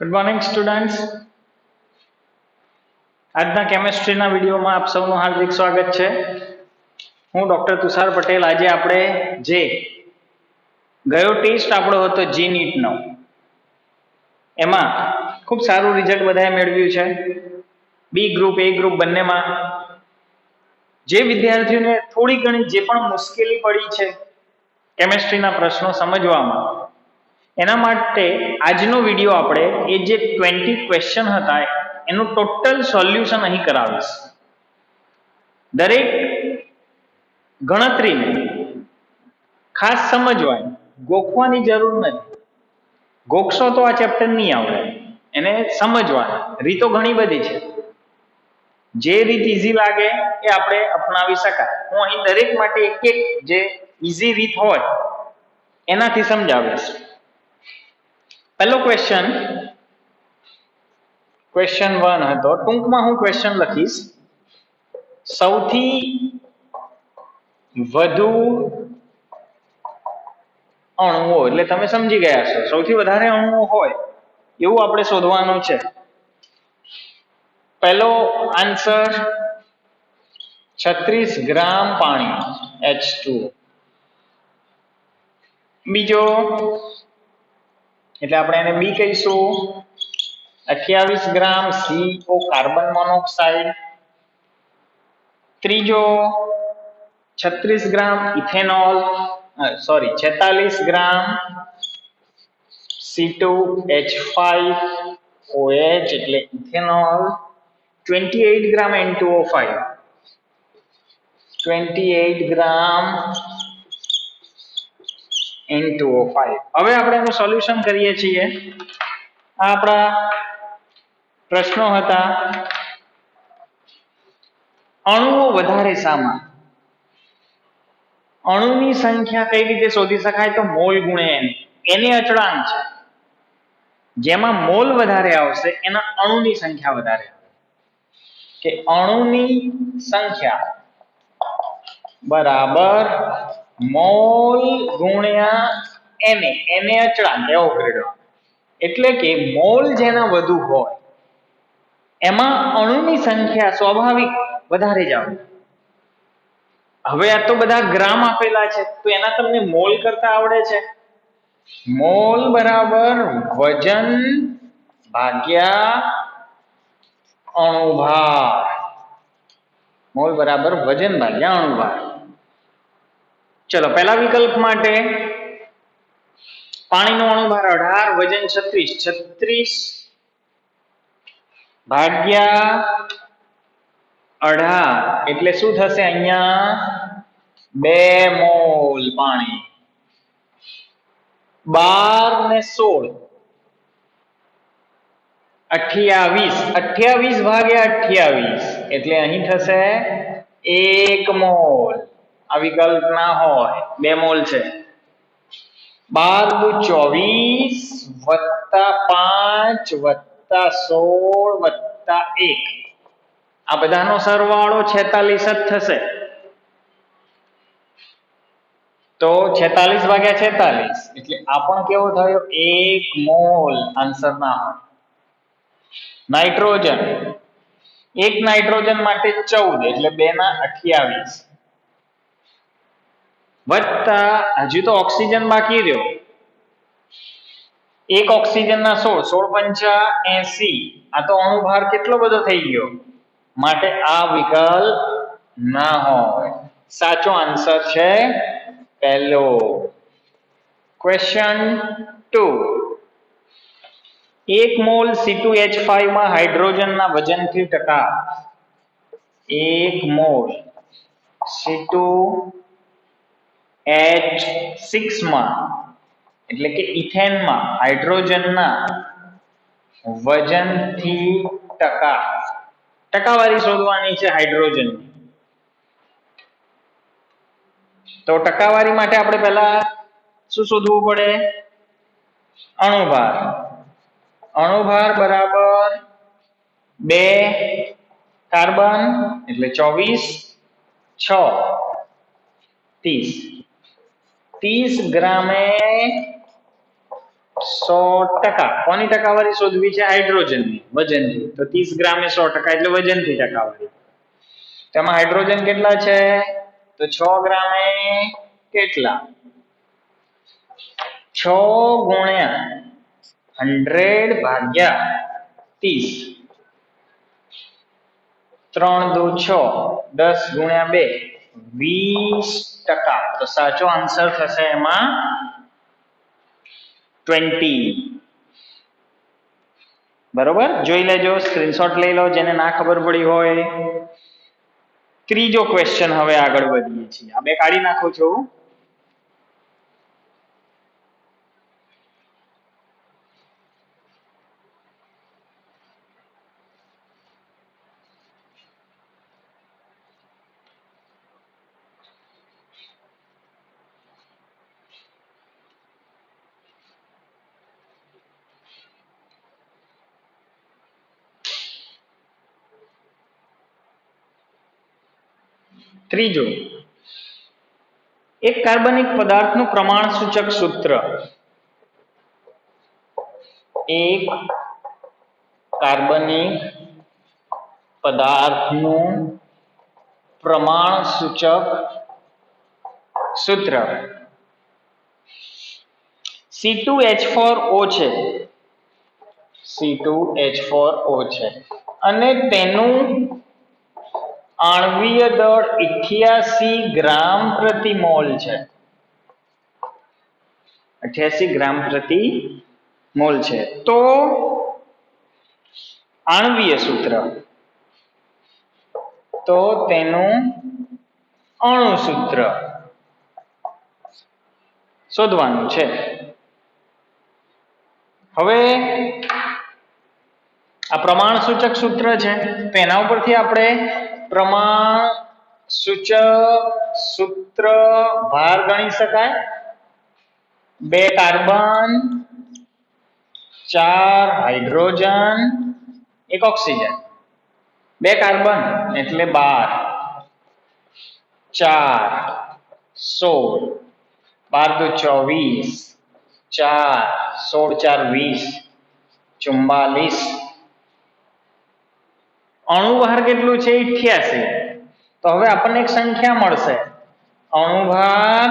Good morning students. આજના કેમેસ્ટ્રીના વિડીયોમાં આપ સૌનું હાર્દિક સ્વાગત છે. હું ડોક્ટર તુષાર પટેલ. આજે આપણે જે ગયો ટેસ્ટ આપણો હતો જી નીટનો, એમાં ખૂબ સારું રિઝલ્ટ બધાએ મેળવ્યું છે. બી ગ્રુપ એ ગ્રુપ બંનેમાં જે વિદ્યાર્થીઓને થોડી ઘણી જે પણ મુશ્કેલી પડી છે કેમેસ્ટ્રીના પ્રશ્નો સમજવામાં, એના માટે આજનો વિડીયો આપણે એ જે 20 ક્વેશ્ચન હતા એનું ટોટલ સોલ્યુશન અહીં કરાવીશ. દરેક ગણતરીને ખાસ સમજવાની, ગોખવાની જરૂર નથી. ગોખશો તો આ ચેપ્ટર નહીં આવડે, એને સમજવાની રીતો ઘણી બધી છે. જે રીત ઈઝી લાગે એ આપણે અપનાવી શકાય. હું અહીં દરેક માટે એક એક જે ઈઝી રીત હોય એનાથી સમજાવીશ. પહેલો ક્વેશ્ચન, ક્વેશ્ચન 1 હતો. ટૂંકમાં હું ક્વેશ્ચન લખીશ. સૌથી વધુ અણુઓ, એટલે તમે સમજી ગયા છો, સૌથી વધારે અણુઓ હોય એવું આપણે શોધવાનું છે. પહેલો આન્સર 36 ગ્રામ પાણી H2. બીજો, એટલે આપણે એને બી કહીશું, 28 ગ્રામ CO કાર્બન મોનોક્સાઇડ. ત્રીજો 36 ગ્રામ ઇથેનોલ, 46 ગ્રામ C2H5OH એટલે ઇથેનોલ. 28 ગ્રામ N2O5, 28 ગ્રામ N2O5. હવે આપણે એનું સોલ્યુશન કરીએ છીએ. આ આપણા પ્રશ્નો હતા. અણુઓ વધારે શામાં? અણુની સંખ્યા કઈ રીતે શોધી શકાય? તો મોલ ગુણ્યા એને અચળાંક છે. જેમાં મોલ વધારે આવશે એના અણુની સંખ્યા વધારે આવે. કે અણુની સંખ્યા બરાબર મોલ ગુણ્યા એને અચળાંક એવો કર્યો. એટલે કે મોલ જેના વધુ હોય એમાં અણુની સંખ્યા સ્વાભાવિક વધારે જ આવે. હવે આ તો બધા ગ્રામ આપેલા છે, તો એના તમને મોલ કરતા આવડે છે. મોલ બરાબર વજન ભાગ્યા અણુભાર. મોલ બરાબર વજન ભાગ્યા અણુભાર. ચલો, પહેલા વિકલ્પ માટે પાણીનો અણુભાર 18, વજન 36. 36 ભાગ્યા 18 એટલે શું થશે? અહીંયા 2 મોલ પાણી. 12 ને 16 28 ભાગ્યા 28 એટલે અહીં થશે 1 મોલ. આ વિકલ્પ ના હોય, 2 મોલ છે. 12 × 24 + 5 + 16 + 1, આ બધાનો સરવાળો 46 જ થશે. તો 46 ભાગ્યા 46 એટલે આ પણ કેવો થયો? 1 મોલ. આન્સર ના હોય. નાઇટ્રોજન, એક નાઇટ્રોજન માટે 14 એટલે 2 ના 28 વત્તા હજુ તો ઓક્સિજન બાકી રહ્યો, એક ઓક્સિજન ના 16, 16 × 5 = 80. આ તો અણુભાર કેટલો બધો થઈ ગયો, માટે આ વિકલ્પ ના હોય. સાચો આન્સર છે પહેલો. ક્વેશ્ચન 2, 1 મોલ C2H5 માં હાઇડ્રોજનના વજનથી ટકા. 1 મોલ C2H6 માં એટલે કે ઇથેનમાં હાઇડ્રોજનના વજનથી ટકા. ટકાવારી શોધવાની છે હાઇડ્રોજનની. તો ટકાવારી માટે આપણે પહેલા શું શોધવું પડે? અણુભાર. અણુભાર બરાબર 2 કાર્બન એટલે 24, 6 30. 30 ગ્રામે 100%. કોની ટકાવારી શોધવી છે? હાઇડ્રોજનની વજનથી. તો 30 ગ્રામે 100% એટલે વજનથી ટકાવારી. તેમાં હાઇડ્રોજન કેટલા છે? તો 6 ગ્રામે કેટલા? 6 ગુણ્યા 100 ભાગ્યા 30. 3 દુ 6, 10 ગુણ્યા 2, 20%. તો સાચો આન્સર થશે એમાં 20. બરોબર, જોઈ લેજો, સ્ક્રીનશોટ લઈ લો જેને ના ખબર પડી હોય. ત્રીજો ક્વેશ્ચન હવે આગળ વધીએ છીએ. આ બે કાઢી નાખો છો. ત્રીજો, એક કાર્બનિક પદાર્થનું પ્રમાણ સૂચક સૂત્ર. એક કાર્બનિક પદાર્થનું પ્રમાણ સૂચક સૂત્ર C2H4O છે. C2H4O છે અને તેનું આણ્વીય દળ 88 ગ્રામ પ્રતિ મોલ છે. 88 ગ્રામ પ્રતિ મોલ છે. તો આણ્વીય સૂત્ર, તો તેનું અણુ સૂત્ર શોધવાનું છે. હવે આ પ્રમાણ સૂચક સૂત્ર છે તો એના ઉપરથી આપણે પ્રમાણ સૂચક સૂત્ર ભાર ગણી શકાય. 2 કાર્બન, 4 હાઇડ્રોજન, 1 ઓક્સિજન. 2 કાર્બન એટલે 12, 4 16, 12 દુ 24, 4 16 4 20, 44. અણુભાર કેટલું છે? 88. તો હવે આપણને એક સંખ્યા મળશે, અણુભાર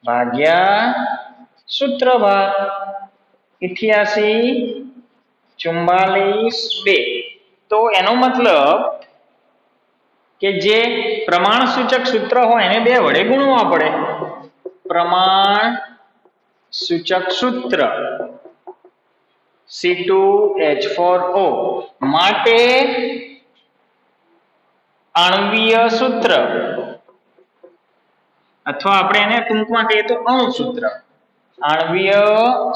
ભાગ્યા સૂત્રભાર. 88 44 2. તો એનો મતલબ કે જે પ્રમાણ સૂચક સૂત્ર હોય એને 2 વડે ગુણવા પડે. પ્રમાણ સૂચક સૂત્ર C2H4O માટે આણ્વીય સૂત્ર, અથવા આપણે એને ટૂંકમાં કહીએ તો અણુ સૂત્ર. આણ્વીય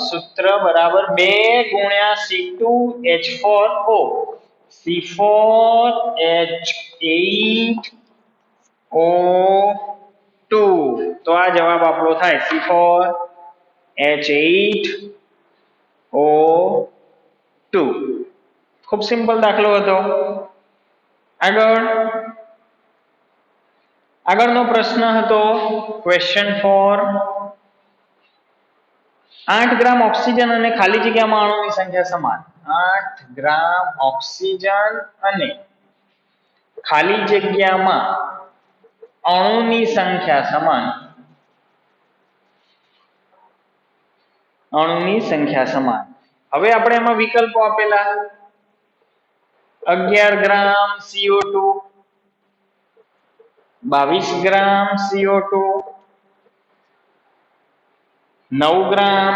સૂત્ર બરાબર 2 ગુણ્યા C2H4O. C4H8O2. તો આ જવાબ આપણો થાય C4H8O2. ખૂબ સિમ્પલ દાખલો હતો. આગળનો પ્રશ્ન હતો ક્વેશ્ચન 4. 8 ગ્રામ ઓક્સિજન અને ખાલી જગ્યામાં અણુની સંખ્યા સમાન. 8 ગ્રામ ઓક્સિજન અને ખાલી જગ્યામાં અણુની સંખ્યા સમાન. અણુની સંખ્યા સમાન. હવે આપણે એમાં વિકલ્પો આપેલા, 11 ગ્રામ CO2, 22 ગ્રામ CO2, 9 ગ્રામ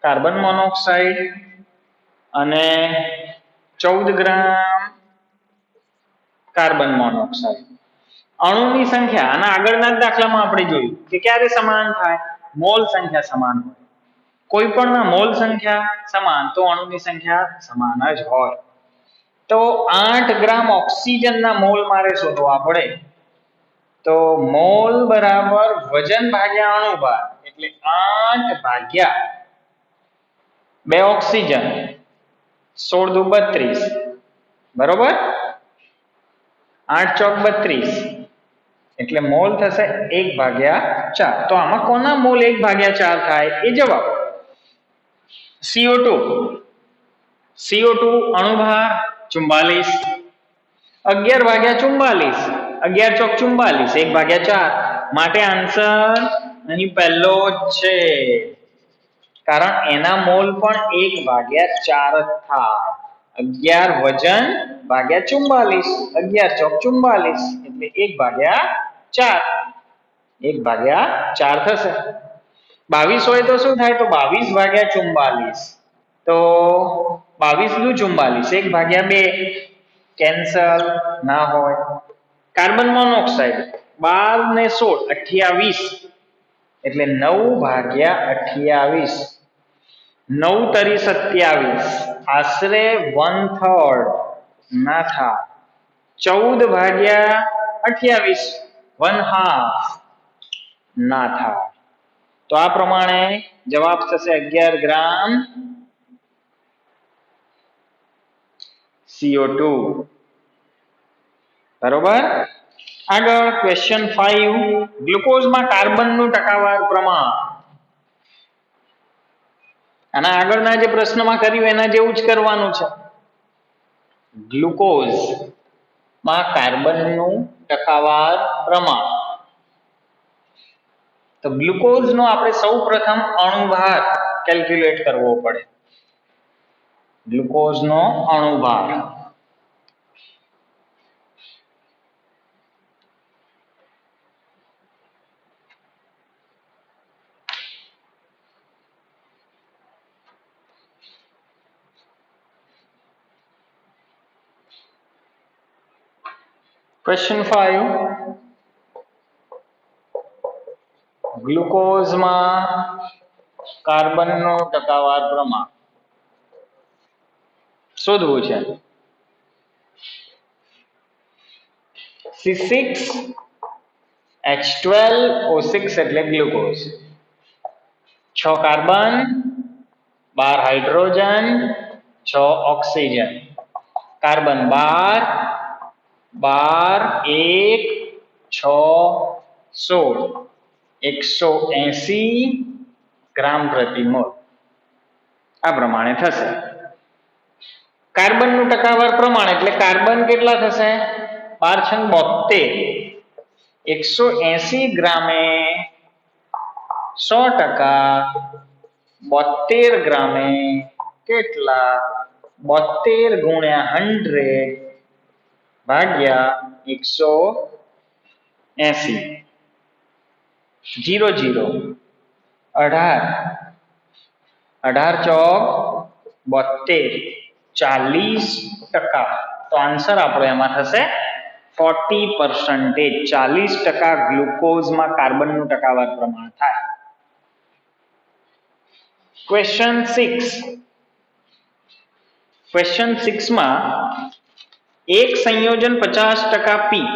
કાર્બન મોનોક્સાઇડ અને 14 ગ્રામ કાર્બન મોનોક્સાઇડ. અણુની સંખ્યા આના આગળના જ દાખલામાં આપણે જોયું કે ક્યારે સમાન થાય? મોલ સંખ્યા સમાન હોય. કોઈ પણના મોલ સંખ્યા સમાન તો અણુની સંખ્યા સમાન જ હોય. તો 8 ગ્રામ ઓક્સિજનના મોલ મારે શોધવા પડે. તો મોલ બરાબર વજન ભાગ્યા અણુભાર, એટલે 8 ભાગ્યા 2 ઓક્સિજન, 16 દુ 32, બરોબર. 8 ચોક 32 એટલે મોલ થશે 1/4. તો આમાં કોના મોલ 1/4 થાય એ જવાબ. CO2 CO2 અણુભાર 44, 11 ભાગ્યા 44, 11 ચોક 44, 1 ભાગ્યા 4, માટે આન્સર અહીં પહેલો જ છે, કારણ એના મોલ પણ 1 ભાગ્યા 4 જ થાય. 11 વજન ભાગ્યા 44, 11 ચોક 44, એટલે 1 ભાગ્યા 4, 1 ભાગ્યા 4 થશે. 22 હોય તો શું થાય? તો 22 ભાગ્યા 44, તો 22 દુ 44, 1 ભાગ્યા 2, કેન્સલ ના હોય. કાર્બન મોનોક્સાઇડ 12 ને 16, 28, એટલે 9 ભાગ્યા 28, 9 તરી 27, આશરે 1/3 ના થાય. 14 ભાગ્યા 28, 1/2 ના થાય. તો આ પ્રમાણે જવાબ થશે 11 ગ્રામ CO2. બરોબર. આગળ ક્વેશ્ચન 5, ગ્લુકોઝમાં કાર્બનનું ટકાવાર પ્રમાણ. આના આગળના જે પ્રશ્નમાં કર્યું એના જેવું જ કરવાનું છે. ગ્લુકોઝમાં કાર્બનનું ટકાવાર પ્રમાણ. તો ગ્લુકોઝનો આપણે સૌપ્રથમ અણુભાર કેલ્ક્યુલેટ કરવો પડે. ગ્લુકોઝનો અણુભાર ક્વેશ્ચન 5, ગ્લુકોઝમાં કાર્બનનું ટકાવાર પ્રમાણ શોધવું છે. C6H12O6 એટલે glucose. 6 carbon, 12 hydrogen, 6 oxygen. Carbon 12, 12, 1, 6, 16, 180 ગ્રામ પ્રતિ મોલ. આ પ્રમાણે થશે. કાર્બનનું ટકાવાર પ્રમાણ એટલે કાર્બન કેટલા થશે? 12 72, 180 ગ્રામે 100%, 72 ગ્રામે કેટલા? 72 ગુણ્યા 100 ભાગ્યા 180, 0 0, 18, 18 ચોક 72, 40%. તો આન્સર આપણો એમાં થશે 40%. 40% ગ્લુકોઝમાં કાર્બનનું ટકાવાર પ્રમાણ થાય. ક્વેશ્ચન 6, ક્વેશ્ચન 6 માં એક સંયોજન 50% પી.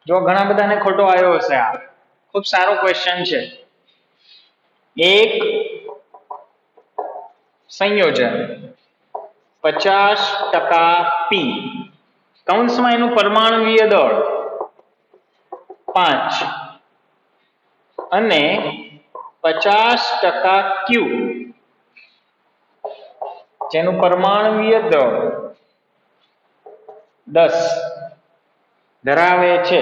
જો ઘણા બધાને ખોટો આવ્યો હશે. આ ખૂબ સારો ક્વેશ્ચન છે. એક સંયોજન 50% પી, કૌંસમાં એનું પરમાણુવીય દળ 5 અને 50% ક્યુ, જેનું પરમાણુવીય દળ 10 ધરાવે છે.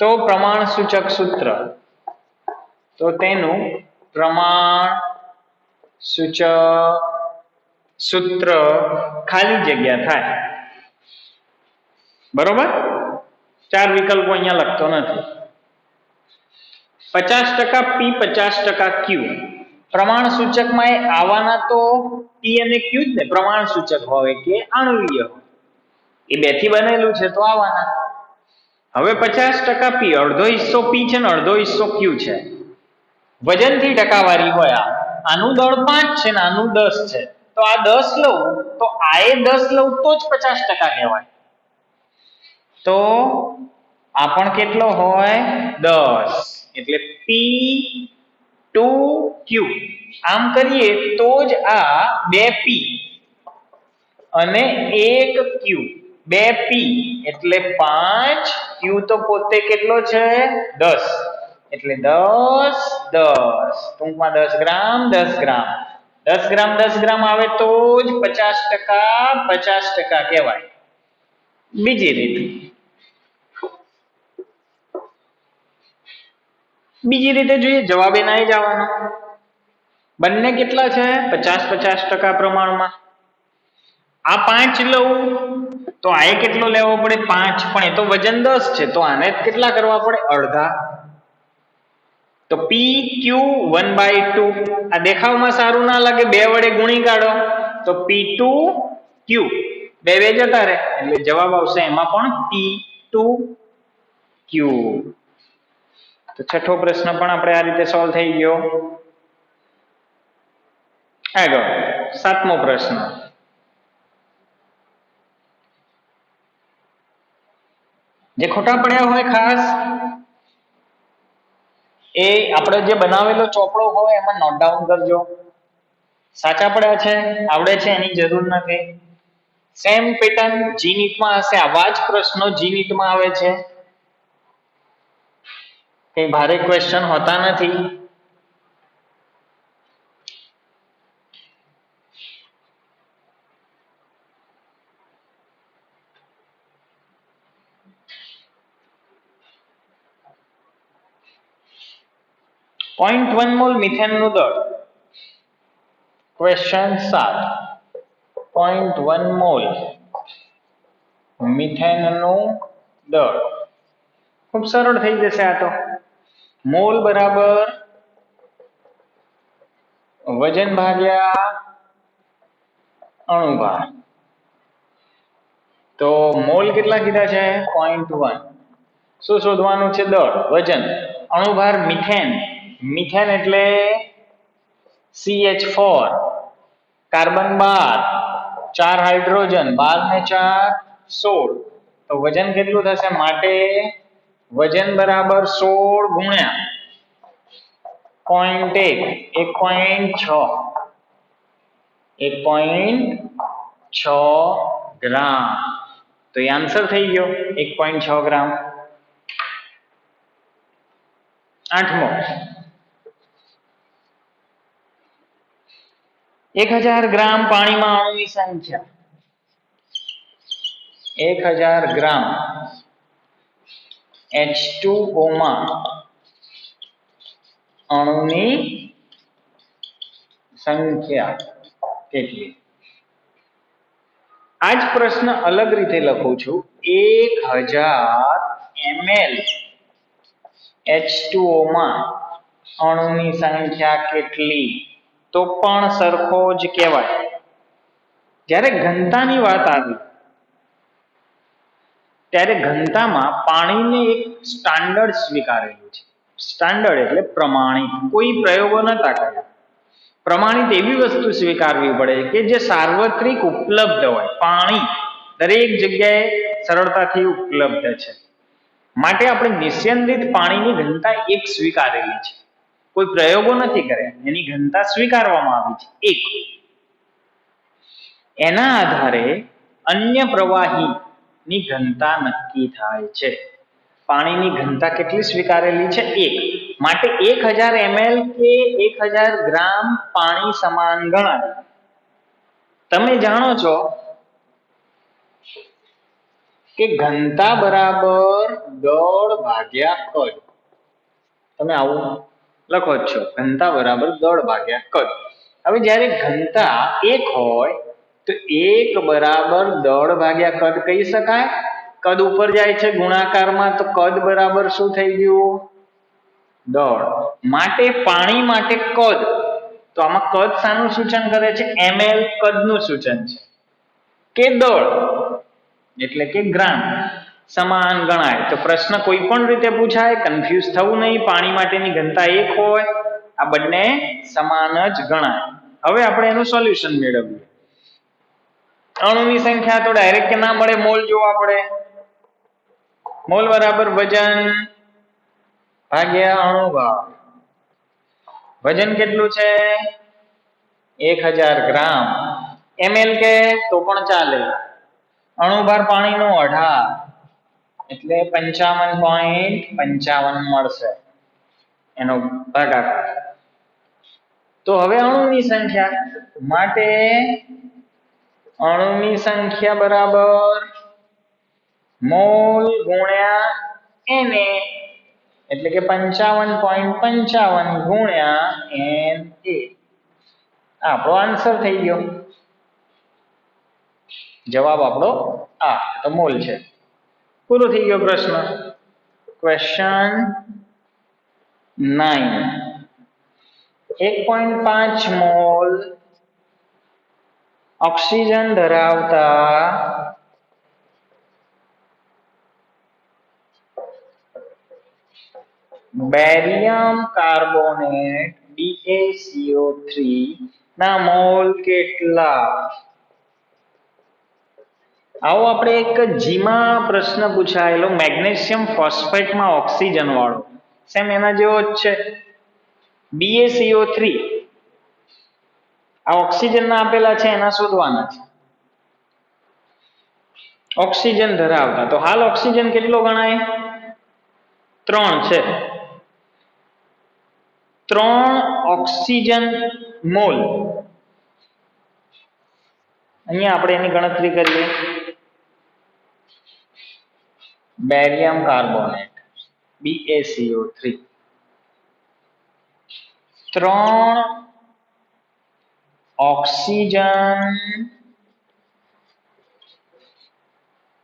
તો પ્રમાણ સૂચક સૂત્ર, તો તેનું પ્રમાણ સૂચક સૂત્ર ખાલી જગ્યા થાય. બરોબર. 4 વિકલ્પો અહીંયા લખતો નથી. 50% પી, 50% ક્યુ. પ્રમાણ સૂચકમાં એ આવવાના તો પી અને ક્યુ જ ને. પ્રમાણ સૂચક હોય કે આણ્વીય હોય, એ બે થી બનેલું છે તો આવવાના. હવે 50% પી, અડધો હિસ્સો પી છે ને અડધો હિસ્સો ક્યુ છે. વજનથી ટકાવારી હોય. આનું દળ 5 છે ને આનું 10 છે, તો આ 10 લઉં તો આ એ 10 લઉં તો જ 50% કહેવાય. તો આ પણ કેટલો હોય? 10. એટલે P2Q. આમ કરીએ તો જ આ 2P અને 1Q, 2P એટલે 5, Q તો પોતે કેટલો છે? 10, એટલે 10 10 ટૂંકમાં 10 ગ્રામ 10 ગ્રામ 10 ગ્રામ 10 ગ્રામ આવે તો જ 50% 50% કહેવાય. બીજી રીત જોઈએ, જવાબ એના જ આવવાનો. બંને કેટલા છે? 50-50% પ્રમાણમાં. આ 5 લઉં તો આ કેટલો લેવો પડે? 5, પણ એ તો વજન 10 છે તો આને કેટલા કરવા પડે? અડધા. તો PQ 1/2. આ દેખાવમાં સારું ના લાગે, 2 વડે ગુણી કાઢો તો P2Q, 2 જતા રહે એટલે જવાબ આવશે એમાં પણ P2Q. તો છઠ્ઠો પ્રશ્ન પણ આપણે આ રીતે સોલ્વ થઈ ગયો. આગળ સાતમો પ્રશ્ન. જે ખોટા પડ્યા હોય ખાસ એ આપણે જે બનાવેલો ચોપડો હોય એમાં નોટ ડાઉન કરજો. સાચા પડ્યા છે આવડે છે એની જરૂર નથી. સેમ પેટર્ન જી નીટમાં હશે, આવા જ પ્રશ્નો જી નીટમાં આવે છે, કઈ ભારે ક્વેશ્ચન હોતા નથી. .1 મોલ મિથેનનું દળ. ક્વેશ્ચન 7. 0.1 મોલ મિથેનનું દળ. ખૂબ સરળ થઈ જશે આ તો. મોલ બરાબર વજન ભાગ્યા અણુભાર. તો મોલ કેટલા કીધા છે? 0.1. શું શોધવાનું છે? દળ, વજન, અણુભાર મિથેન. મિથેન એટલે CH4, કાર્બન 12, 4 હાઇડ્રોજન, 12 ને 4 16. તો વજન કેટલું થશે? માટે વજન બરાબર 16 ગુણ્યા 0.1, 1.6 ગ્રામ. તો એ આન્સર થઈ ગયો 1.6 ગ્રામ. આઠમો. 1000 ગ્રામ પાણીમાં અણુની સંખ્યા. 1000 ગ્રામ H2O માં અણુની સંખ્યા કેટલી? આજ પ્રશ્ન અલગ રીતે લખું છું. 1000 ml H2O માં અણુની સંખ્યા કેટલી? તો પણ સરખો જ કહેવાય. જ્યારે ઘનતાની વાત આવી ત્યારે ઘનતામાં પાણીને એક સ્ટાન્ડર્ડ સ્વીકારેલું છે. સ્ટાન્ડર્ડ એટલે પ્રમાણિત. કોઈ પ્રયોગો નતા કર્યા. પ્રમાણિત એવી વસ્તુ સ્વીકારવી પડે કે જે સાર્વત્રિક ઉપલબ્ધ હોય. પાણી દરેક જગ્યાએ સરળતાથી ઉપલબ્ધ છે. માટે આપણે નિશ્ચિત પાણીની ઘનતા 1 સ્વીકારેલી છે. કોઈ પ્રયોગો નથી કર્યા, એની ઘનતા સ્વીકારવામાં આવી છે 1. એના આધારે અન્ય પ્રવાહીની ઘનતા નક્કી થાય છે. પાણીની ઘનતા કેટલી સ્વીકારેલી છે? 1. માટે 1000 ml કે 1000 ગ્રામ પાણી સમાન ગણાય. તમે જાણો છો કે ઘનતા બરાબર દળ ભાગ્યા કદ. તમે આવું લખો છો, ઘનતા બરાબર દળ ભાગ્યા કદ. હવે જ્યારે ઘનતા 1 હોય તો 1 બરાબર દળ ભાગ્યા કદ કહી શકાય. કદ ઉપર જાય છે ગુણાકારમાં તો કદ બરાબર શું થઈ ગયું? દળ. માટે પાણી માટે કદ, તો આમાં કદ શાનું સૂચન કરે છે? ml કદનું સૂચન છે. કે દળ એટલે કે ગ્રામ સમાન ગણાય. તો પ્રશ્ન કોઈ પણ રીતે પૂછાય, કન્ફ્યુઝ થવું નહીં. પાણી માટેની ઘનતા 1 હોય, આ બંને સમાન જ ગણાય. હવે આપણે એનું સોલ્યુશન મેળવીએ. અણુની સંખ્યા તો ડાયરેક્ટ કે ના મળે, મોલ જોવા પડે. મોલ બરાબર વજન ભાગ્યા અણુભાર. વજન કેટલું છે? 1000 ગ્રામ. ml કે તો પણ ચાલે. અણુભાર પાણીનો 18 એટલે 55.55 મળશે. એનો ભાગાકાર. તો હવે અણુની સંખ્યા માટે અણુની સંખ્યા બરાબર મોલ ગુણ્યા Na એટલે કે 55.55 ગુણ્યા Na. આપણો આન્સર થઈ ગયો. જવાબ આપણો આ તો મોલ છે. પૂરો થઈ ગયો પ્રશ્ન. ક્વેશ્ચન 9. 1.5 મોલ ઓક્સિજન ધરાવતા બેરિયમ કાર્બોનેટ BaCO3 ના મોલ કેટલા? આવો આપણે એક જીમાં પ્રશ્ન પૂછાયેલો મેગ્નેશિયમ ફોસ્ફેટમાં ઓક્સિજન વાળો સેમ એના જેવો જ છે. BaCO3 આ ઓક્સિજન ના આપેલા છે એના શોધવાના છે. ઓક્સિજન ધરાવતા તો હાલ ઓક્સિજન કેટલો ગણાય? 3 છે. 3 ઓક્સિજન મોલ. અહીંયા આપણે એની ગણતરી કરીએ. બેરિયમ કાર્બોનેટ BaCO3 3 ઓક્સિજન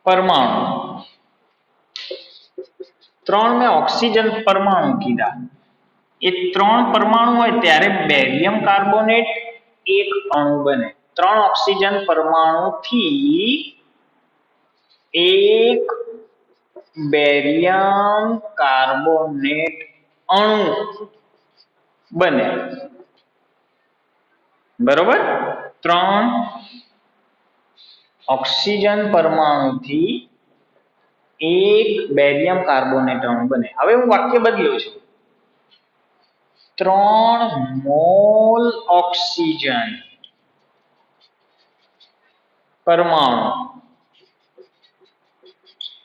પરમાણુ. 3 મેં ઓક્સિજન પરમાણુ કીધા. એ 3 પરમાણુ હોય ત્યારે બેરિયમ કાર્બોનેટ એક અણુ બને. 3 ઓક્સિજન પરમાણુથી એક બેરિયમ કાર્બોનેટ અણુ બને. બરોબર? 3 ઓક્સિજન પરમાણુથી એક બેરિયમ કાર્બોનેટ અણુ બને. હવે હું વાક્ય બદલું છું. 3 મોલ ઓક્સિજન પરમાણુ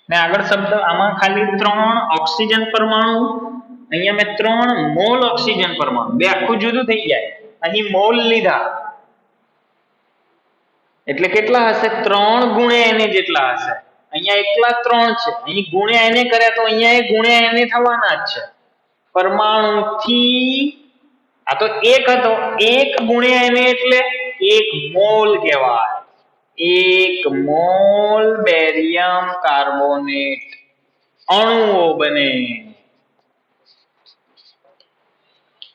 ને આગળ શબ્દ આમાં ખાલી 3 ઓક્સિજન પરમાણુ, અહીંયા મેં 3 મોલ ઓક્સિજન પરમાણુ, બે આખું જુદું થઈ જાય. અહીં મોલ લીધા એટલે કેટલા હશે? 3 ગુણ્યા Na જેટલા હશે. અહીંયા એકલા 3 છે, અહીં ગુણ્યા Na કર્યા તો અહીંયા એ ગુણ્યા Na થવાના જ છે. પરમાણુથી આ તો એક હતો, 1 ગુણ્યા Na એટલે 1 મોલ કહેવાય. 1 મોલ બેરિયમ કાર્બોનેટ અણુઓ બને.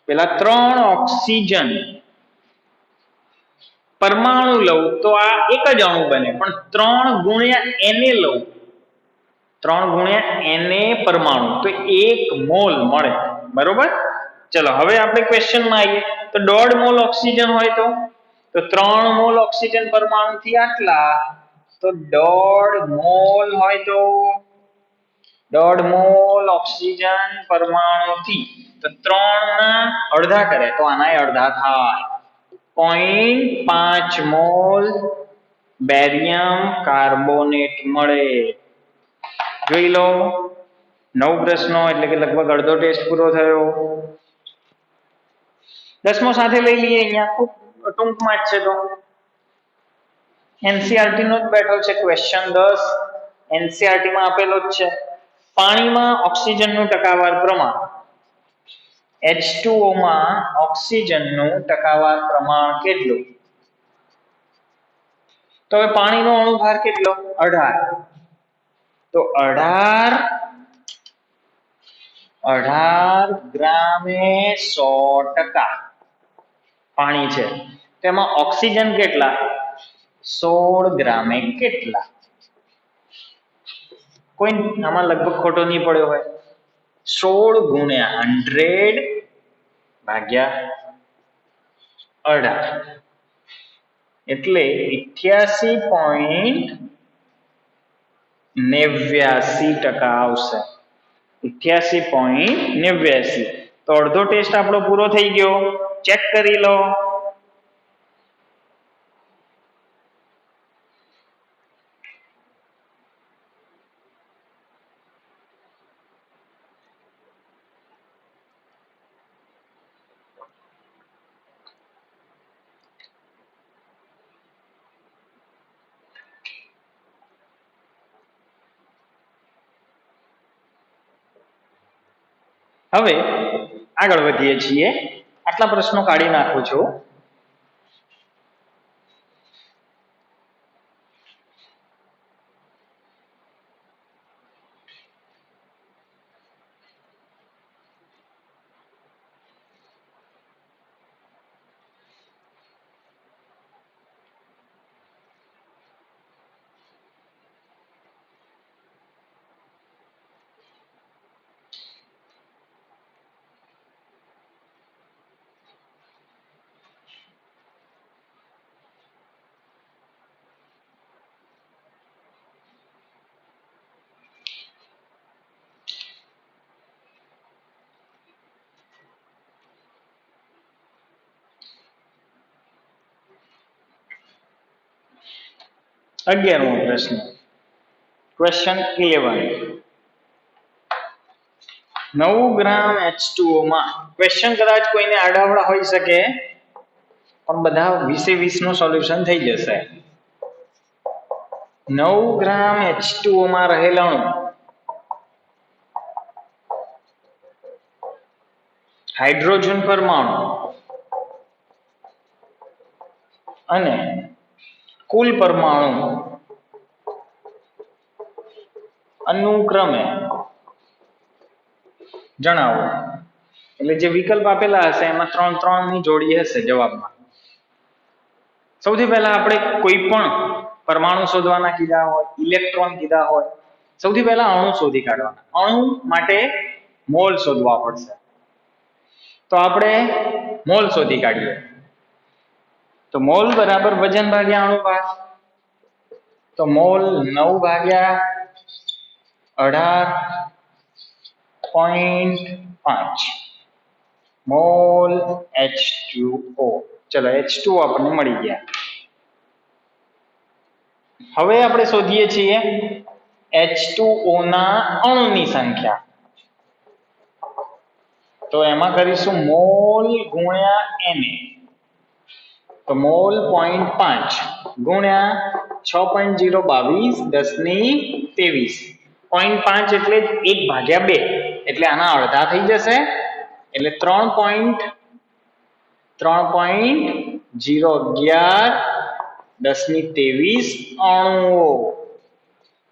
પેલા 3 ઓક્સિજન પરમાણુ લઉં તો આ એક જ અણુ બને, પણ 3 ગુણ્યા Na લઉં, 3 ગુણ્યા Na પરમાણુ તો 1 મોલ મળે. બરોબર? ચલો હવે આપણે ક્વેશ્ચનમાં આવીએ. તો 1.5 મોલ ઓક્સિજન હોય તો 3 મોલ ઓક્સિજન પરમાણુથી આટલા, તો 1.5 મોલ હોય તો 1.5 મોલ ઓક્સિજન પરમાણુથી તો 3 ના અડધા કરે તો આના અડધા થાય. 0.5 મોલ બેરિયમ કાર્બોનેટ મળે. જોઈ લો 9 પ્રશ્નો એટલે કે લગભગ અડધો ટેસ્ટ પૂરો થયો. 10મો સાથે લઈ લઈએ. અહીંયા ખૂબ ટૂંકમાં જ છે તો NCERT નો જ બેઠો છે. ક્વેશ્ચન 10 NCERT માં આપેલો જ છે. પાણીમાં ઓક્સિજનનું ટકાવાર પ્રમાણ. H2O માં ઓક્સિજનનું ટકાવાર પ્રમાણ કેટલું? તો હવે પાણીનો અણુભાર કેટલો? 18. તો 18 ગ્રામે 100% પાણી છે. તેમાં ઓક્સિજન કેટલા? 16 ગ્રામે કેટલા? કોઈ આમાં લગભગ ખોટો નહીં પડ્યો હોય. 16 ગુણ્યા 100 ભાગ્યા 18 એટલે 88.89% આવશે. 88.89. તો અડધો ટેસ્ટ આપણો પૂરો થઈ ગયો. ચેક કરી લો. હવે આગળ વધીએ છીએ. આટલા પ્રશ્નો કાઢી નાખું છું. અગિયારમો પ્રશ્ન, ક્વેશ્ચન 11. 9 ગ્રામ H2O માં, ક્વેશ્ચન કદાચ કોઈને આડાવડા હોઈ શકે પણ બધા 20 નું સોલ્યુશન થઈ જશે. 9 ગ્રામ H2O માં રહેલા અણુ હાઇડ્રોજન પરમાણુ અને કુલ પરમાણુ અનુક્રમે જણાવો. એટલે જે વિકલ્પ આપેલા હશે એમાં 3 ની જોડી હશે જવાબમાં. સૌથી પહેલા આપણે કોઈ પણ પરમાણુ શોધવાના કીધા હોય, ઇલેક્ટ્રોન કીધા હોય, સૌથી પહેલા અણુ શોધી કાઢવાના. અણુ માટે મોલ શોધવા પડશે. તો આપણે મોલ શોધી કાઢીએ. તો મોલ બરાબર વજન ભાગ્યા અણુ ભાર. તો મોલ 9 ભાગ્યા 18.5 મોલ H2O. ચલો H2O આપણને મળી ગયા. હવે આપણે શોધીએ છીએ H2O ના અણુની સંખ્યા. તો એમાં કરીશું મોલ ગુણ્યા Na. તો મોલ 0.5 ગુણ્યા 6.022 10 ની 23. 0.5 એટલે 1/2 એટલે આના અડધા થઈ જશે. એટલે 3.011 10 ની 23 અણુઓ.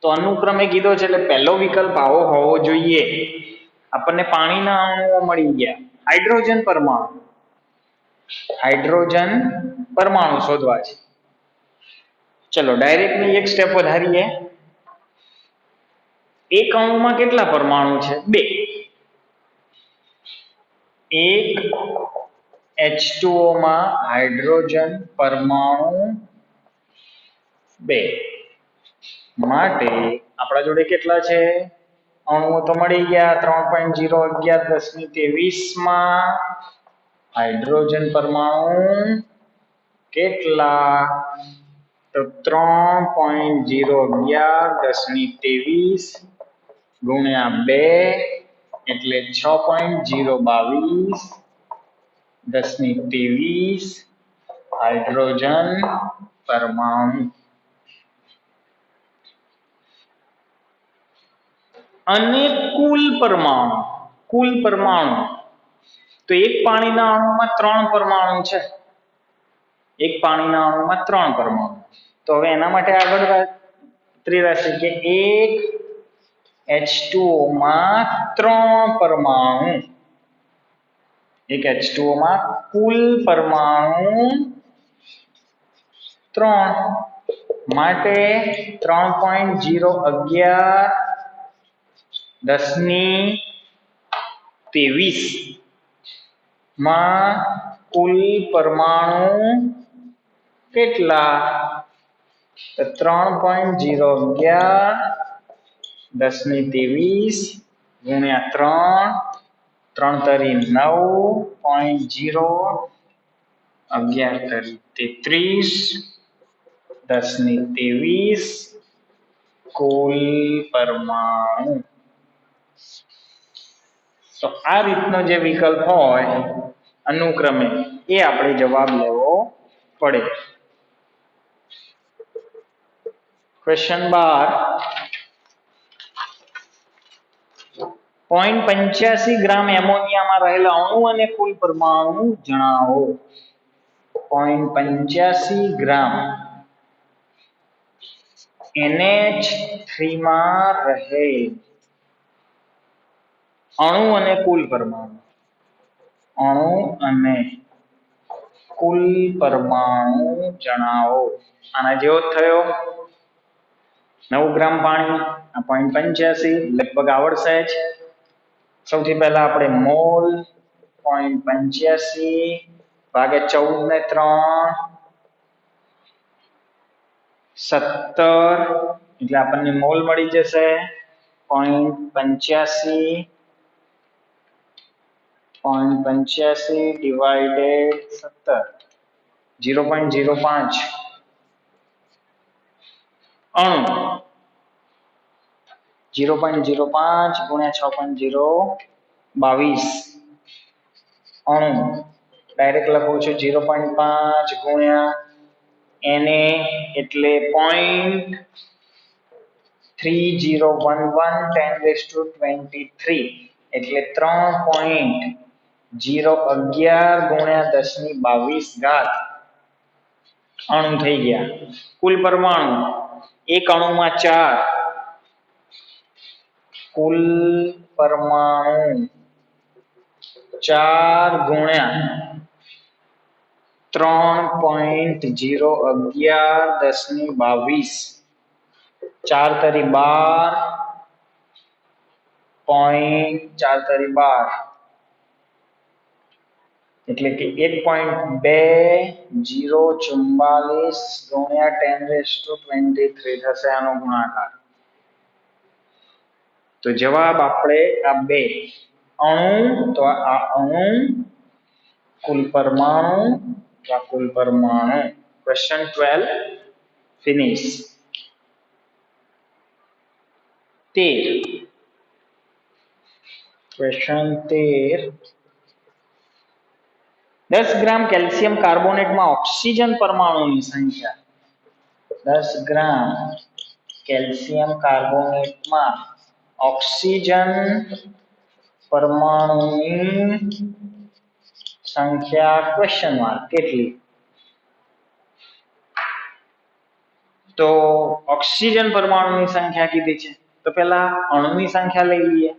તો અનુક્રમે કીધો છે એટલે પહેલો વિકલ્પ આવો હોવો જોઈએ. આપણને પાણીના અણુઓ મળી ગયા. હાઇડ્રોજન પરમાણુ શોધવા છે. ચલો ડાયરેક્ટલી એક સ્ટેપ વધારીએ. એક અણુમાં કેટલા પરમાણુ છે? 2. એક H2O માં હાઇડ્રોજન પરમાણુ 2 માટે આપણા જોડે કેટલા છે? અણુઓ તો મળી ગયા. 3.011 10 ની 23 માં હાઇડ્રોજન પરમાણુ કેટલા? તો 3.011 10 ની 23 ગુણ્યા 2 એટલે 6.022 10 ની 23 હાઇડ્રોજન પરમાણુ. અને કુલ પરમાણુ તો એક પાણીના અણુમાં 3 પરમાણુ છે. એક પાણીના અણુમાં 3 પરમાણુ. તો હવે એના માટે આગળ ગણતરી રહેશે કે એક H2O માં 3 પરમાણુ. એક H2O માં કુલ પરમાણુ 3 માટે 3.011 10 ની 23 માં કુલ પરમાણુ કેટલા? તો 3.011 10 ની 23 ગુણ્યા 3 તરી 9.0 11 તરી 33 10 ની 23 કુલ પરમાણુ. તો આ રીતનો જે વિકલ્પ હોય અનુક્રમે એ આપણે જવાબ લેવો પડે. ક્વેશ્ચન 12. .85 ગ્રામ એમોનિયામાં રહેલા અણુ અને કુલ પરમાણુ જણાવો. 0.85 ગ્રામ NH3 માં રહેલ અણુ અને કુલ પરમાણુ. અણુ અને કુલ પરમાણુ જણાવો. આના જેવો થયો 9 ગ્રામ પાણી, આ 0.85 લગભગ આવડશે જ. સૌથી પહેલા આપણે મોલ 0.85 ભાગે 14 ને 3 17 એટલે આપણને મોલ મળી જશે 0.85 ડિવાઇડેડ 17 0.05 અણુ 0.05 ગુણ્યા 6.022 અણુ ડાયરેક્ટ લખું છું 0.5 ગુણ્યા Na એટલે 0.3011 10⁻23 એટલે 3.011 ગુણ્યા 10⁻22 ઘાત અણુ થઈ ગયા. કુલ પરમાણુ એક અણુમાં 4, કુલ પરમાણુ 4 ગુણ્યા 3.011 10⁻22 4 તરી 12 4 તરી 12 એટલે કે 1.2044 ગુણ્યા 10⁻23 થશે આનો ગુણાકાર. તો જવાબ આપણે આ બે અણુ તો આ અણુ, કુલ પરમાણુ તો આ કુલ પરમાણુ. Question 12 finish. 13 ક્વેશ્ચન 13 10 ગ્રામ કેલ્શિયમ કાર્બોનેટમાં ઓક્સિજન પરમાણુની સંખ્યા. 10 ગ્રામ કેલ્શિયમ કાર્બોનેટમાં ઓક્સિજન પરમાણુની સંખ્યા ક્વેશ્ચન માર્ક કેટલી? તો ઓક્સિજન પરમાણુની સંખ્યા કીધી છે તો પહેલા અણુની સંખ્યા લઈ લઈએ.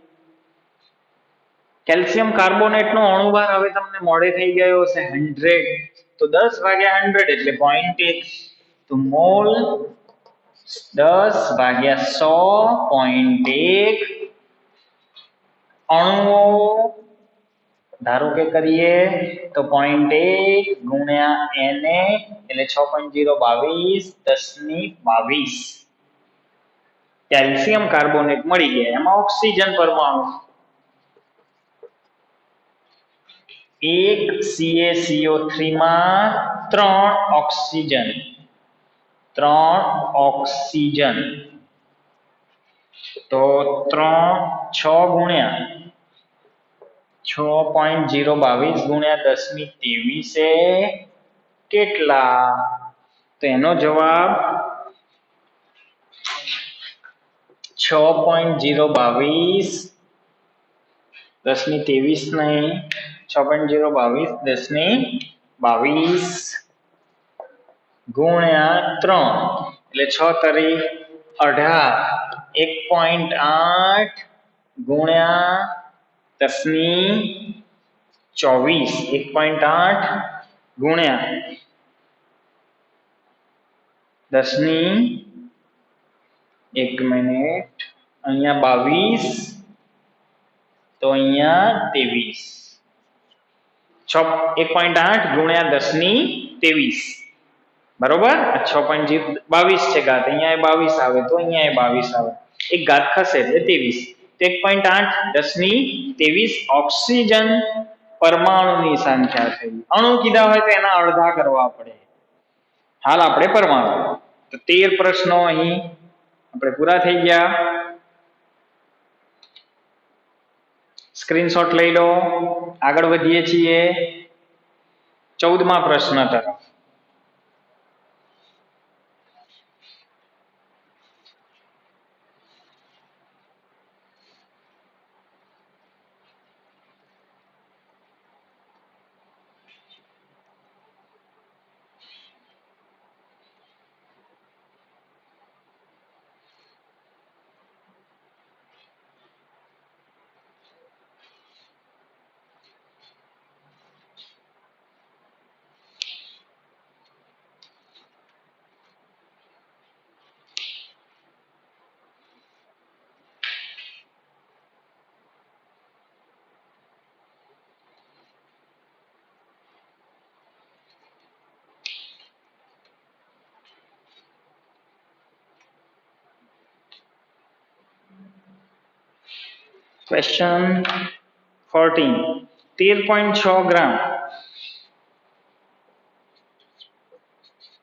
કેલ્શિયમ કાર્બોનેટનો અણુભાર હવે તમને મોડે થઈ ગયો હશે 100, તો 10 ભાગ્યા 100 એટલે 0.1, તો મોલ 10 ભાગ્યા 100 0.1 અણુઓ ધારો કે કરીએ તો 0.1 ગુણ્યા Na એટલે 6.022 10⁻22 કેલ્શિયમ કાર્બોનેટ મળી ગયા. એમાં ઓક્સિજન પરમાણુ 1 CaCO3 માં 3 ઓક્સિજન તો 6 ગુણ્યા 6.022 ગુણ્યા 10⁻23 કેટલા? તો એનો જવાબ 6.022 10⁻23 નહીં, 6.022 10⁻22 ગુણ્યા 3 એટલે 6 તરી 18 1.8 ગુણ્યા 10⁻24 1.8 ગુણ્યા 10 એક મિનિટ અહીંયા 22 તો અહીંયા 23 1.8 ગુણ્યા 10⁻23 બરોબર. 6.22 છે ઘાત, અહીંયા 22 આવે તો અહીંયા 22 આવે, એક ઘાત ખસે એટલે 23. તો 1.8 10⁻23 ઓક્સિજન પરમાણુની સંખ્યા થઈ. અણુ કીધા હોય તો એના અડધા કરવા પડે. હાલ આપણે પરમાણુ. તો 13 પ્રશ્નો અહીં આપણે પૂરા થઈ ગયા. સ્ક્રીનશોટ લઈ લો. આગળ વધીએ છીએ 14મા પ્રશ્ન તરફ. ક્વેશ્ચન 14 13.6 ગ્રામ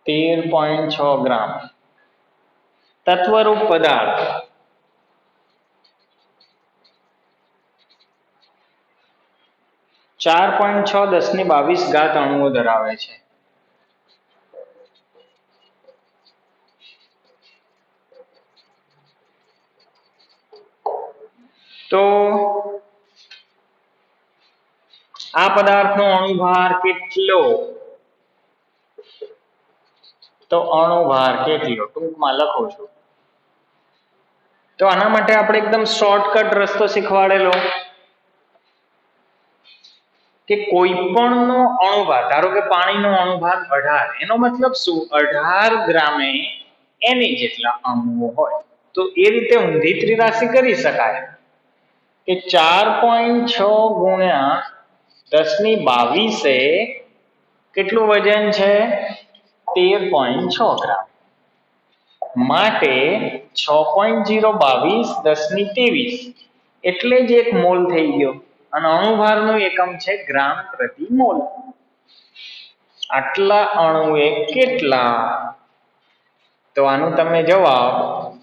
13.6 ગ્રામ તત્વરૂપ પદાર્થ 4.6 10 ની 22 ઘાત અણુઓ ધરાવે છે. તો આ પદાર્થનો અણુભાર કેટલો? તો અણુભાર કેટલો ટૂંકમાં લખું છું. તો આના માટે આપણે એકદમ શોર્ટકટ રસ્તો શીખવાડેલો કે કોઈ પણનો અણુભાર, ધારો કે પાણીનો અણુભાર 18, એનો મતલબ શું? 18 ગ્રામે એની જેટલા અણુઓ હોય. તો એ રીતે ઊંધી ત્રિરાશી કરી શકાય કે 4.6 ગુણ્યા 10 ની 22 કેટલું વજન છે? 13.6 ગ્રામ. માટે 6.022 10 ની 23 એટલે જ 1 મોલ થઈ ગયો અને અણુભારનું એકમ છે ગ્રામ પ્રતિ મોલ. આટલા અણુએ કેટલા? તો આનું તમને જવાબ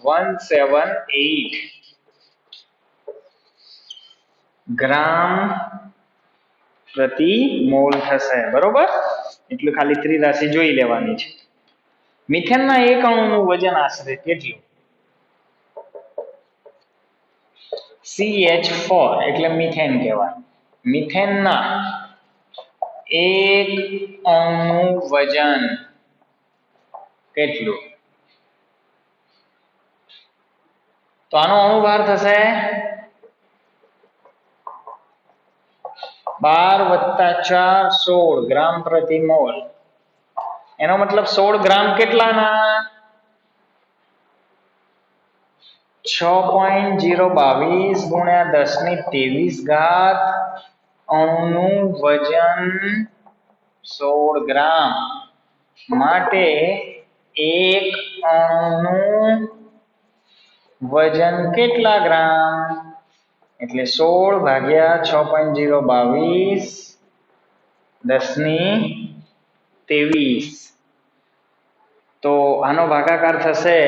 178 ગ્રામ પ્રતિ મોલ થશે. બરોબર, એટલું ખાલી ત્રિરાશી જોઈ લેવાની છે. મિથેનના એક અણુનું વજન આશરે કેટલું? CH4 એટલે મિથેન કહેવાય. મિથેનના એક અણુનું વજન કેટલું? તો આનો અણુભાર થશે 12 + 4 16 ગ્રામ પ્રતિ મોલ. એનો મતલબ 16 ગ્રામ કેટલાના? 6.022 ગુણ્યા 10 ની 23 ઘાત અણુનું વજન 16 ગ્રામ. માટે એક અણુનું વજન કેટલા ગ્રામ? એટલે 16 ભાગ્યા 6.022 10 ની 23. તો આનો ભાગાકાર થશે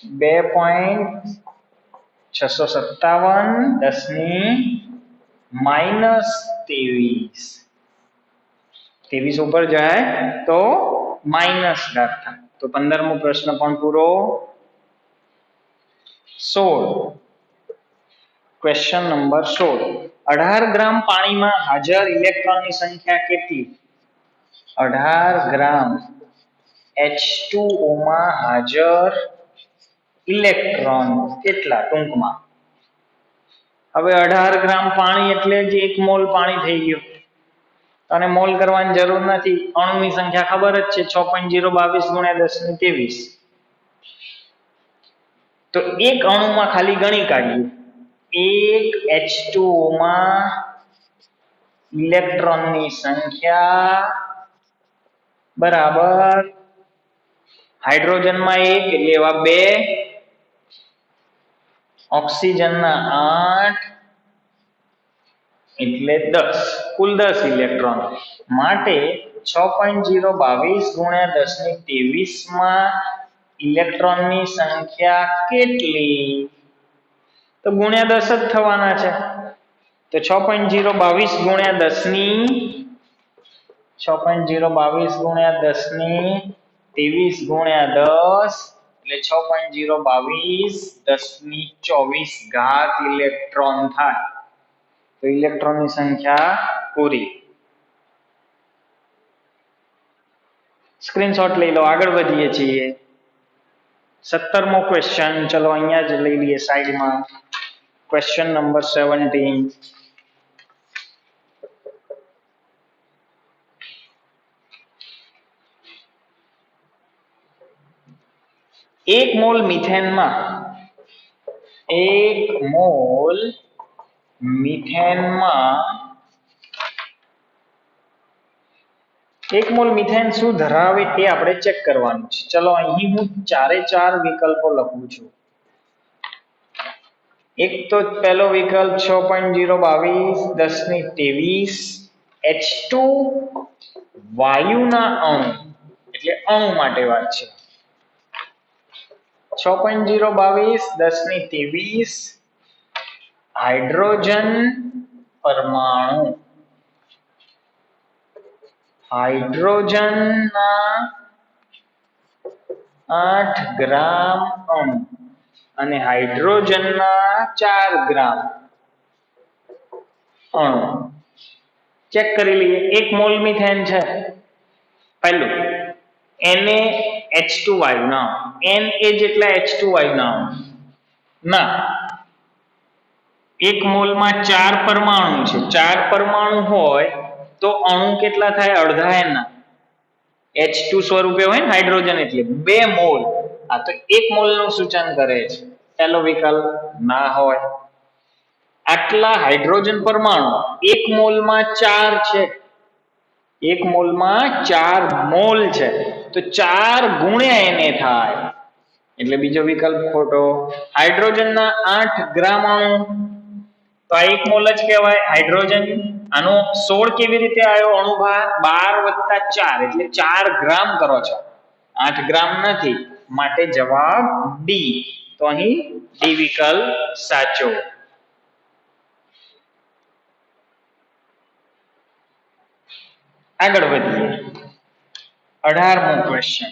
2.657 10 ની -23. 23 ઉપર જાય તો માઇનસ ઘાત થાય. તો 15મો પ્રશ્ન પણ પૂરો. 16 ક્વેશ્ચન નંબર 16 18 ગ્રામ પાણીમાં હાજર ઇલેક્ટ્રોનની સંખ્યા કેટલી? 18 ગ્રામ H2O માં હાજર ઇલેક્ટ્રોન કેટલા ટૂંકમાં? હવે 18 ગ્રામ પાણી એટલે જ 1 મોલ પાણી થઈ ગયું. અને મોલ કરવાની જરૂર નથી, અણુની સંખ્યા ખબર જ છે 6.022 ગુણ્યા 10 ની 23. તો એક અણુમાં ખાલી ગણી કાઢીએ. એક H2O માં ઇલેક્ટ્રોનની સંખ્યા બરાબર હાઇડ્રોજનમાં 1 એટલે એવા 2, ઓક્સિજનના 8 એટલે 10, કુલ 10 ઇલેક્ટ્રોન. માટે 6.022 ગુણ્યા 10 ની 23 માં ઇલેક્ટ્રોનની સંખ્યા કેટલી? તો ગુણ્યા 10 જ થવાના છે. તો 6.022 ગુણ્યા 10 ની 6.022 ગુણ્યા 10 ની 23 ગુણ્યા 10 એટલે 6.022 10 ની 24 ઘાત ઇલેક્ટ્રોન થાય. તો ઇલેક્ટ્રોનની સંખ્યા પૂરી. સ્ક્રીનશોટ લઈ લો, આગળ વધીએ છીએ. 17મો ક્વેશ્ચન, ચલો અહીંયા જ લઈ લઈએ સાઈડમાં. ક્વેશ્ચન નંબર 17 1 મોલ મિથેનમાં 1 મોલ મિથેનમાં 1 મોલ મિથેન શું ધરાવે એ આપણે ચેક કરવાનું છે. ચલો અહીં હું 4 વિકલ્પો લખું છું. એક તો પહેલો વિકલ્પ 6.022 10 ની 23 H2 વાયુના અણુ એટલે અણુ માટે વાત છે. 6.022 10 ની 23 હાઇડ્રોજન પરમાણુ હાઇડ્રોજનના 8 ગ્રામ અણુ અને હાઇડ્રોજનના 4 ગ્રામ અણુ ચેક કરી લઈએ. 1 મોલ મિથેન છે પહેલું NaH2 વાયુના Na જેટલા H2 વાયુના ના 1 મોલમાં 4 પરમાણુ છે. 4 પરમાણુ હોય તો અણુ કેટલા થાય? અડધા એના H2 સ્વરૂપે હોય ને હાઇડ્રોજન એટલે 2 મોલ. આ તો 1 મોલ નું સૂચન કરે છે. પહેલો વિકલ્પ ના હોય. આટલા હાઇડ્રોજન પરમાણુ 1 મોલમાં 4 છે. 1 મોલમાં 4 મોલ છે તો 4 ગુણ્યા Na થાય એટલે બીજો વિકલ્પ ખોટો. હાઇડ્રોજનના 8 ગ્રામ અણુ તો આ 1 મોલ જ કહેવાય હાઇડ્રોજન. આનો 16 કેવી રીતે આવ્યો અણુભાર? 12 + 4 એટલે 4 ગ્રામ કરો છો, 8 ગ્રામ નથી, માટે જવાબ ડી. તો અહીં ડી વિકલ્પ સાચો. આગળ વધીએ. 18મો ક્વેશ્ચન.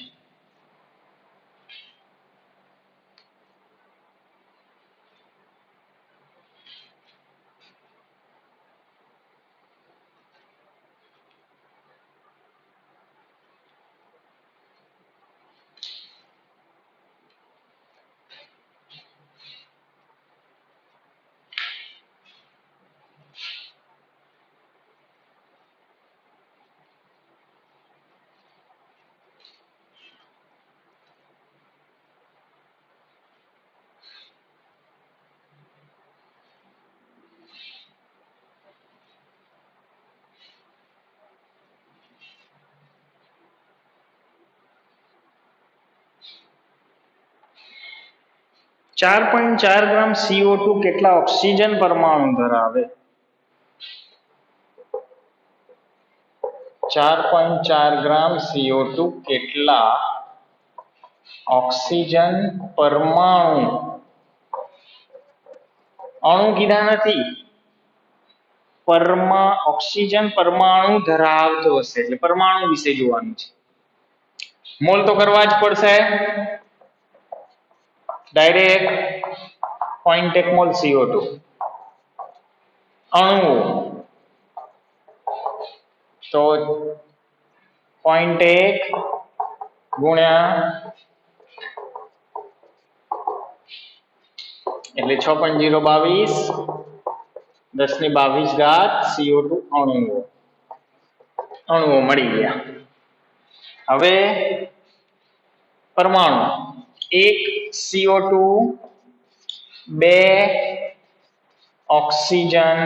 ચાર 4 ગ્રામ CO2 કેટલા ઓક્સિજન પરમાણુ ધરાવે? 4.4 ગ્રામ CO2 કેટલા ઓક્સિજન પરમાણુ, અણુ કીધા નથી, ઓક્સિજન પરમાણુ ધરાવતો હશે એટલે પરમાણુ વિશે જોવાનું છે. મોલ તો કરવા જ પડશે. ડાયરેક્ટ 0.1 મોલ CO2 અણુઓ તો 0.1 ગુણ્યા એટલે 6.022 10 ની 22 CO2 અણુઓ મળી ગયા. હવે પરમાણુ 1 CO2 2 ઓક્સિજન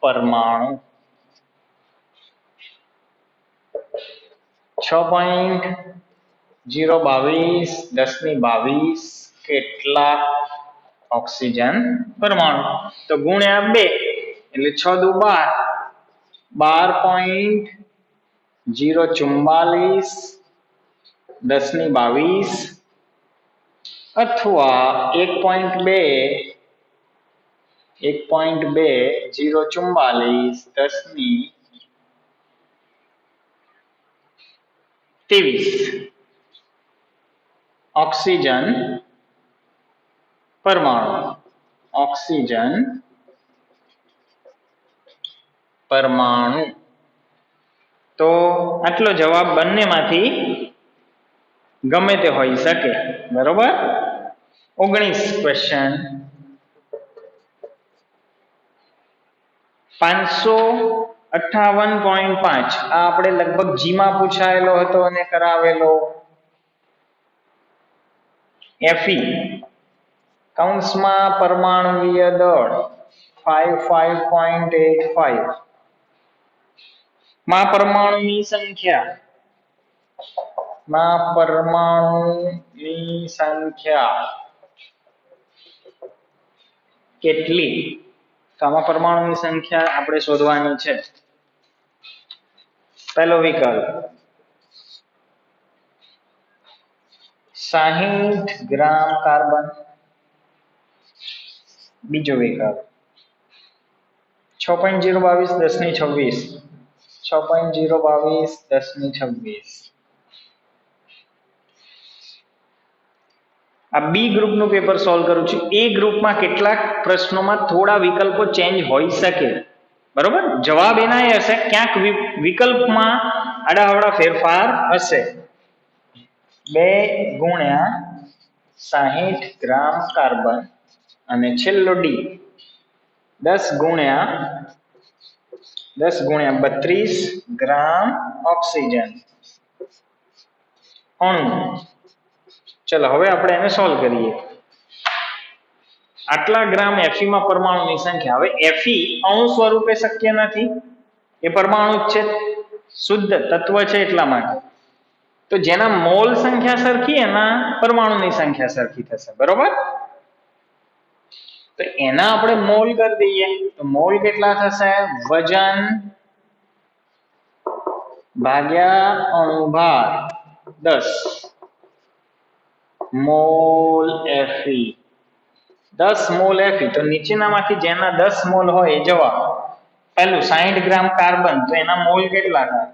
પરમાણુ 6.022 10 ની 22 કેટલા ઓક્સિજન પરમાણુ તો ગુણ્યા 2 એટલે 6 દુ 12 12.044 10 ની 22 અથવા 1.2 044 10 ની 23 ઓક્સિજન પરમાણુ તો આટલો જવાબ બંનેમાંથી ગમે તે હોઈ શકે. બરોબર. 19 ક્વેશ્ચન. 558.5 આ આપણે લગભગ જી માં પૂછાયેલો હતો અને કરાવેલો. Fe કૌંસમાં પરમાણુવીય દળ 55.85 માં પરમાણુની સંખ્યા કેટલી? તો આમાં પરમાણુની સંખ્યા આપણે શોધવાની છે. પહેલો વિકલ્પ 60 ગ્રામ કાર્બન, બીજો વિકલ્પ 6.022 10 ની 26, 6.022 10 ની 26. આ બી ગ્રુપનું પેપર સોલ્વ કરું છું. એ ગ્રુપમાં કેટલાક પ્રશ્નોમાં થોડા વિકલ્પો ચેન્જ હોઈ શકે, બરોબર? જવાબ એના એ હશે, ક્યાંક વિકલ્પમાં આડાઅવળા ફેરફાર હશે. 2 ગુણ્યા 60 ગ્રામ કાર્બન અને છેલ્લો ડી 10 ગુણ્યા 32 ગ્રામ ઓક્સિજન અણુ. ચલો હવે આપણે એને સોલ્વ કરીએ. આટલા ગ્રામ Fe માં પરમાણુની સંખ્યા. હવે Fe અણુ સ્વરૂપે શક્ય નથી, એ પરમાણુ જ છે, શુદ્ધ તત્વ છે, એટલા માટે. તો જેના મોલ સંખ્યા સરખી એના પરમાણુની સંખ્યા સરખી થશે, બરોબર? તો એના આપણે મોલ કરી દઈએ. તો મોલ કેટલા થશે? વજન ભાગ્યા અણુભાર 10 મોલ Fe. 10 mall Fe. તો નીચેનામાંથી જેના 10 મોલ હોય એ જવાબ. પહેલું 60 ગ્રામ કાર્બન, તો એના મોલ કેટલા થાય?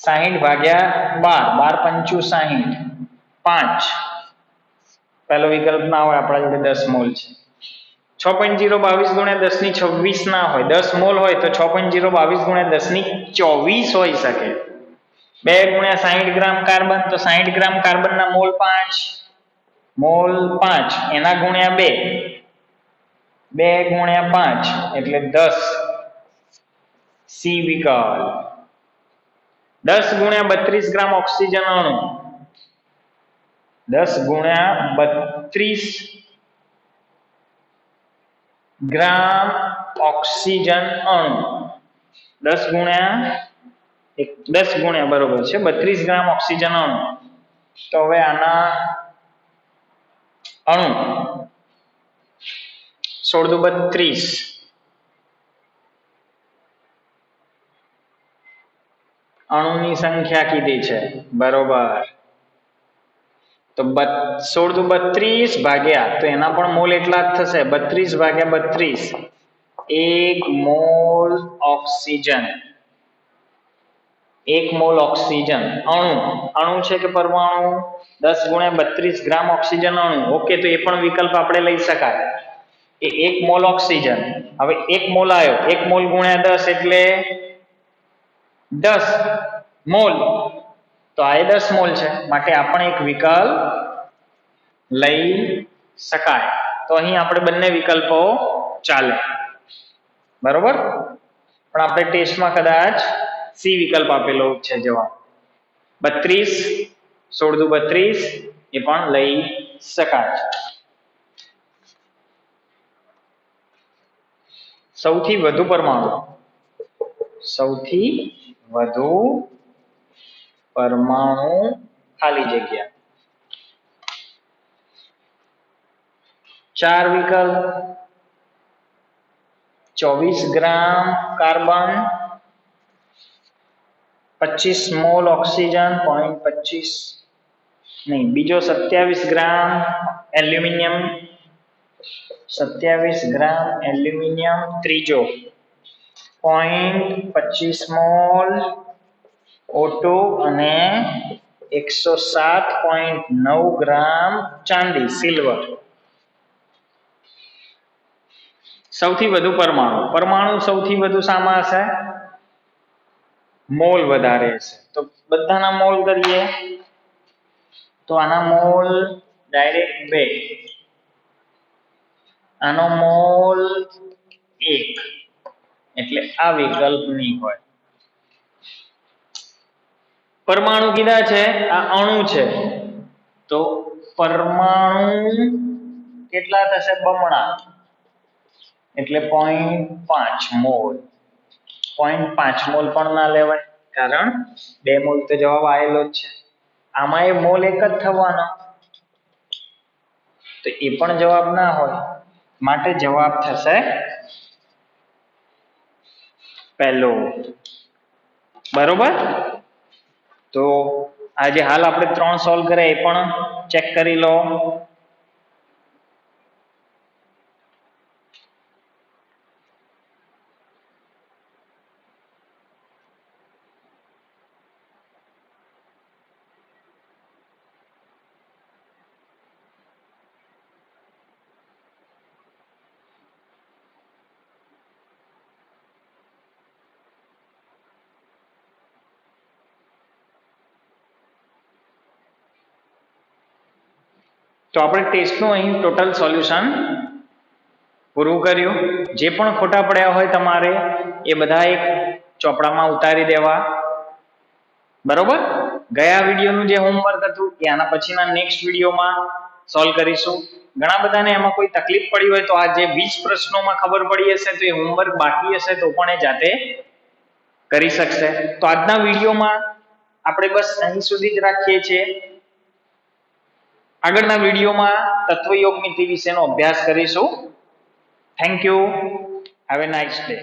60 ભાગ્યા 12, 12 × 5 = 60, 5. પહેલો વિકલ્પ ના હોય, આપણા જોડે 10 મોલ છે. 6.022 × 10 ની 26 ના હોય, 10 મોલ હોય તો 6.022 × 10 ની 24 હોઈ શકે. 2 ગુણ્યા 60 ગ્રામ કાર્બન, તો 60 ગ્રામ કાર્બન ના મોલ 5, મોલ 5 એના ગુણ્યા 2, 2 ગુણ્યા 5 એટલે 10. સી વિકલ્પ. 10 ગુણ્યા 32 ગ્રામ ઓક્સિજન અણુ, 10 ગુણ્યા 32 ગ્રામ ઓક્સિજન અણુ, 10 ગુણ્યા બરોબર છે 32 ગ્રામ ઓક્સિજન અણુ. તો હવે આના અણુ 16 દુ 32, અણુની સંખ્યા કીધી છે, બરોબર? તો 16 દુ 32 ભાગ્યા, તો એના પણ મોલ એટલા જ થશે, 32 ભાગ્યા 32, 1 મોલ ઓક્સિજન. 1 મોલ ઓક્સિજન અણુ છે કે પરમાણુ? 10 ગુણ્યા 32 ગ્રામ ઓક્સિજન અણુ. ઓકે, તો એ પણ વિકલ્પ આપણે લઈ શકાય કે 1 મોલ ઓક્સિજન. હવે 1 મોલ આવ્યો, 1 મોલ ગુણ્યા 10 એટલે 10 મોલ, તો આ 10 મોલ છે, માટે આપણે એક વિકલ્પ લઈ શકાય. તો અહીં આપણે બંને વિકલ્પો ચાલે, બરોબર? પણ આપણે ટેસ્ટમાં કદાચ સી વિકલ્પ આપેલો છે જવાબ. 32, 16 દુ 32 એ પણ લઈ શકાય. સૌથી વધુ પરમાણુ ખાલી જગ્યા. 4 વિકલ્પ. 24 ગ્રામ કાર્બન, 25 મોલ ઓક્સિજન, 0.25 નહીં, બીજો 27 ગ્રામ એલ્યુમિનિયમ, 27 ગ્રામ એલ્યુમિનિયમ, ત્રીજો 0.25 મોલ O2 અને 107.9 ગ્રામ ચાંદી સિલ્વર. સૌથી વધુ પરમાણુ સૌથી વધુ શામાં હશે? મોલ વધારે છે, તો બધાના મોલ કરીએ. તો આના મોલ ડાયરેક્ટ 2, આનો મોલ 1, એટલે આ વિકલ્પ નહીં હોય. પરમાણુ કીધા છે, આ અણુ છે, તો પરમાણુ કેટલા થશે? બમણા, એટલે 0.5 મોલ. 0.5 મોલ પણ ના લેવાય, કારણ 2 મોલ તો જવાબ આવેલો જ છે. આમાં એ મોલ એક જ થવાનો, તો એ પણ જવાબ ના હોય. માટે જવાબ થશે પહેલો. બરોબર, તો આજે હાલ આપણે 3 સોલ્વ કર્યા એ પણ ચેક કરી લો. તો આપણે ટેસ્ટનું અહીં ટોટલ સોલ્યુશન પૂરું કર્યું. જે પણ ખોટા પડ્યા હોય તમારે એ બધા એક ચોપડામાં ઉતારી દેવા. બરોબર, ગયા વિડીયોનું જે હોમવર્ક હતું એ આના પછીના નેક્સ્ટ વિડીયોમાં સોલ્વ કરીશું. ઘણા બધાને એમાં કોઈ તકલીફ પડી હોય તો આ જે 20 પ્રશ્નોમાં ખબર પડી હશે તો એ હોમવર્ક બાકી હશે તો પણ એ જાતે કરી શકશે. તો આજના વિડીયોમાં આપણે બસ અહીં સુધી જ રાખીએ છીએ. આગળના વિડીયોમાં તત્વયોગ નીતિ વિશેનો અભ્યાસ કરીશું. Thank you. Have a nice day.